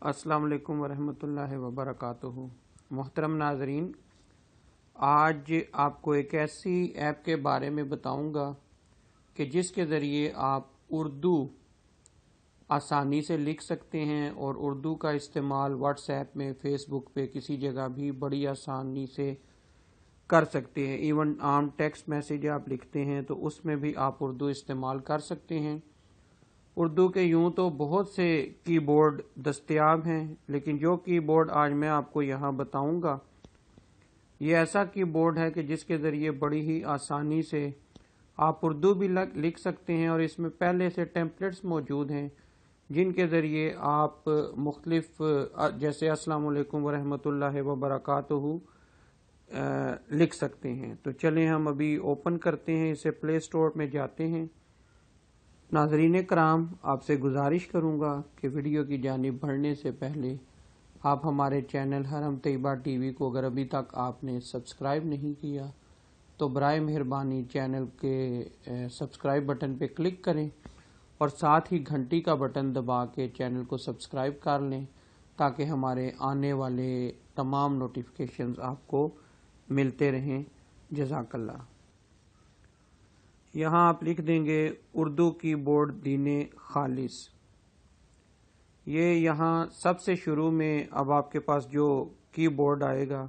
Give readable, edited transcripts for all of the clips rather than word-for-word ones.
السلام علیکم ورحمۃ اللہ وبرکاتہ۔ محترم ناظرین، آج آپ کو ایک ایسی ایپ کے بارے میں بتاؤں گا کہ جس کے ذریعے آپ اردو آسانی سے لکھ سکتے ہیں اور اردو کا استعمال واٹس ایپ میں، فیس بک پہ، کسی جگہ بھی بڑی آسانی سے کر سکتے ہیں۔ ایون عام ٹیکسٹ میسیج آپ لکھتے ہیں تو اس میں بھی آپ اردو استعمال کر سکتے ہیں۔ اردو کے یوں تو بہت سے کی بورڈ دستیاب ہیں، لیکن جو کی بورڈ آج میں آپ کو یہاں بتاؤں گا یہ ایسا کی بورڈ ہے کہ جس کے ذریعے بڑی ہی آسانی سے آپ اردو بھی لکھ سکتے ہیں، اور اس میں پہلے سے ٹیمپلیٹس موجود ہیں جن کے ذریعے آپ مختلف جیسے السلام علیکم ورحمۃ اللہ وبرکاتہ لکھ سکتے ہیں۔ تو چلیں ہم ابھی اوپن کرتے ہیں، اسے پلے اسٹور میں جاتے ہیں۔ ناظرین کرام، آپ سے گزارش کروں گا کہ ویڈیو کی جانب بڑھنے سے پہلے آپ ہمارے چینل حرم طیبہ ٹی وی کو اگر ابھی تک آپ نے سبسکرائب نہیں کیا تو برائے مہربانی چینل کے سبسکرائب بٹن پہ کلک کریں اور ساتھ ہی گھنٹی کا بٹن دبا کے چینل کو سبسکرائب کر لیں تاکہ ہمارے آنے والے تمام نوٹیفیکیشنز آپ کو ملتے رہیں۔ جزاک اللہ۔ یہاں آپ لکھ دیں گے اردو کی بورڈ دین خالص۔ یہ یہاں سب سے شروع میں اب آپ کے پاس جو کی بورڈ آئے گا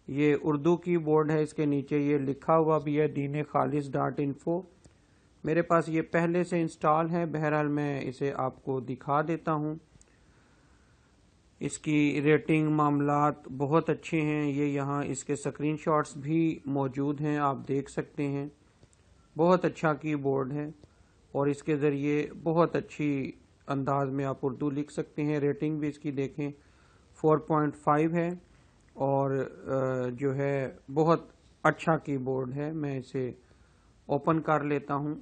یہ اردو کی بورڈ ہے، اس کے نیچے یہ لکھا ہوا بھی ہے دین خالص .info۔ میرے پاس یہ پہلے سے انسٹال ہے، بہرحال میں اسے آپ کو دکھا دیتا ہوں۔ اس کی ریٹنگ معاملات بہت اچھے ہیں، یہ یہاں اس کے سکرین شاٹس بھی موجود ہیں، آپ دیکھ سکتے ہیں۔ بہت اچھا کی بورڈ ہے اور اس کے ذریعے بہت اچھی انداز میں آپ اردو لکھ سکتے ہیں۔ ریٹنگ بھی اس کی دیکھیں 4.5 ہے اور جو ہے بہت اچھا کی بورڈ ہے۔ میں اسے اوپن کر لیتا ہوں۔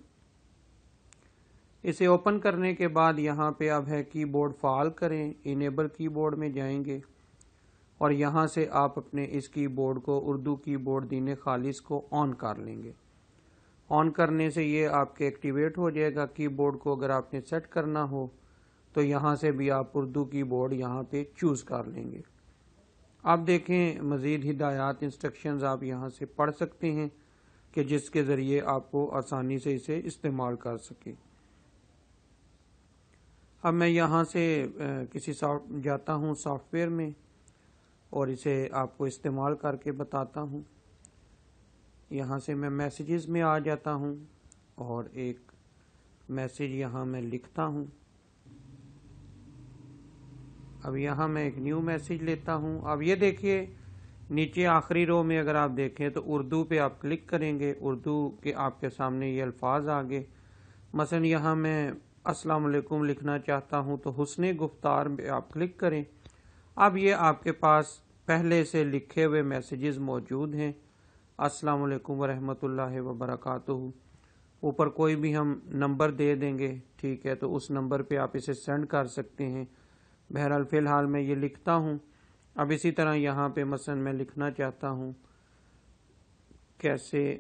اسے اوپن کرنے کے بعد یہاں پہ اب ہے کی بورڈ فعال کریں، انیبل کی بورڈ میں جائیں گے اور یہاں سے آپ اپنے اس کی بورڈ کو اردو کی بورڈ دین خالص کو آن کر لیں گے۔ آن کرنے سے یہ آپ کے ایکٹیویٹ ہو جائے گا کی بورڈ کو۔ اگر آپ نے سیٹ کرنا ہو تو یہاں سے بھی آپ اردو کی بورڈ یہاں پہ چوز کر لیں گے۔ آپ دیکھیں مزید ہدایات انسٹرکشنز آپ یہاں سے پڑھ سکتے ہیں کہ جس کے ذریعے آپ کو آسانی سے اسے استعمال کر سکیں۔ اب میں یہاں سے کسی جاتا ہوں سافٹ ویئر میں اور اسے آپ کو استعمال کر کے بتاتا ہوں۔ یہاں سے میں میسیجز میں آ جاتا ہوں اور ایک میسیج یہاں میں لکھتا ہوں۔ اب یہاں میں ایک نیو میسیج لیتا ہوں۔ اب یہ دیکھیے نیچے آخری رو میں اگر آپ دیکھیں تو اردو پہ آپ کلک کریں گے، اردو کے آپ کے سامنے یہ الفاظ آگے، مثلا یہاں میں السلام علیکم لکھنا چاہتا ہوں تو حسن گفتار پہ آپ کلک کریں۔ اب یہ آپ کے پاس پہلے سے لکھے ہوئے میسیجز موجود ہیں۔ السلام علیکم ورحمۃ اللہ وبرکاتہ۔ اوپر کوئی بھی ہم نمبر دے دیں گے، ٹھیک ہے، تو اس نمبر پہ آپ اسے سینڈ کر سکتے ہیں۔ بہرحال فی الحال میں یہ لکھتا ہوں۔ اب اسی طرح یہاں پہ مثلا میں لکھنا چاہتا ہوں کیسے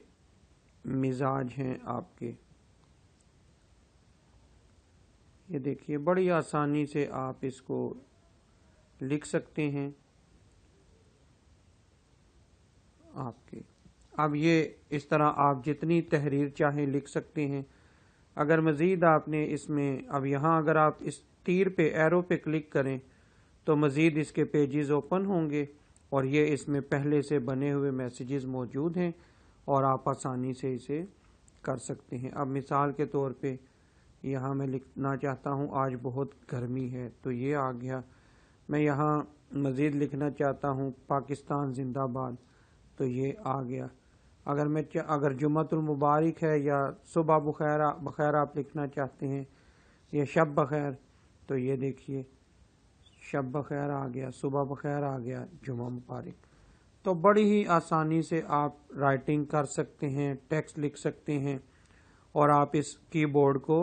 مزاج ہیں آپ کے۔ یہ دیکھیے بڑی آسانی سے آپ اس کو لکھ سکتے ہیں آپ کے۔ اب یہ اس طرح آپ جتنی تحریر چاہیں لکھ سکتے ہیں۔ اگر مزید آپ نے اس میں اب یہاں اگر آپ اس تیر پہ ایرو پہ کلک کریں تو مزید اس کے پیجز اوپن ہوں گے اور یہ اس میں پہلے سے بنے ہوئے میسیجز موجود ہیں اور آپ آسانی سے اسے کر سکتے ہیں۔ اب مثال کے طور پہ یہاں میں لکھنا چاہتا ہوں آج بہت گرمی ہے تو یہ آ گیا۔ میں یہاں مزید لکھنا چاہتا ہوں پاکستان زندہ باد تو یہ آ گیا۔ اگر جمعۃ المبارک ہے یا صبح بخیر آپ لکھنا چاہتے ہیں یا شب بخیر تو یہ دیکھیے شب بخیر آ گیا، صبح بخیر آ گیا، جمعہ مبارک۔ تو بڑی ہی آسانی سے آپ رائٹنگ کر سکتے ہیں، ٹیکسٹ لکھ سکتے ہیں اور آپ اس کی بورڈ کو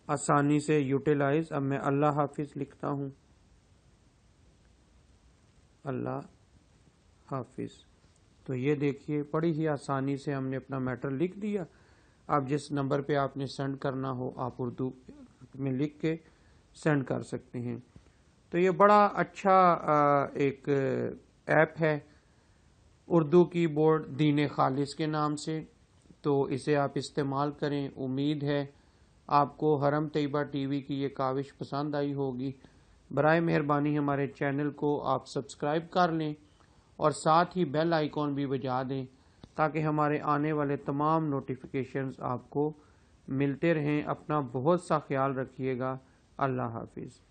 آسانی سے یوٹیلائز۔ اب میں اللہ حافظ لکھتا ہوں، اللہ حافظ، تو یہ دیکھیے بڑی ہی آسانی سے ہم نے اپنا میٹر لکھ دیا۔ آپ جس نمبر پہ آپ نے سینڈ کرنا ہو آپ اردو میں لکھ کے سینڈ کر سکتے ہیں۔ تو یہ بڑا اچھا ایک ایپ ہے اردو کی بورڈ دین خالص کے نام سے، تو اسے آپ استعمال کریں۔ امید ہے آپ کو حرم طیبہ ٹی وی کی یہ کاوش پسند آئی ہوگی۔ برائے مہربانی ہمارے چینل کو آپ سبسکرائب کر لیں اور ساتھ ہی بیل آئیکن بھی بجا دیں تاکہ ہمارے آنے والے تمام نوٹیفیکیشنز آپ کو ملتے رہیں۔ اپنا بہت سا خیال رکھیے گا۔ اللہ حافظ۔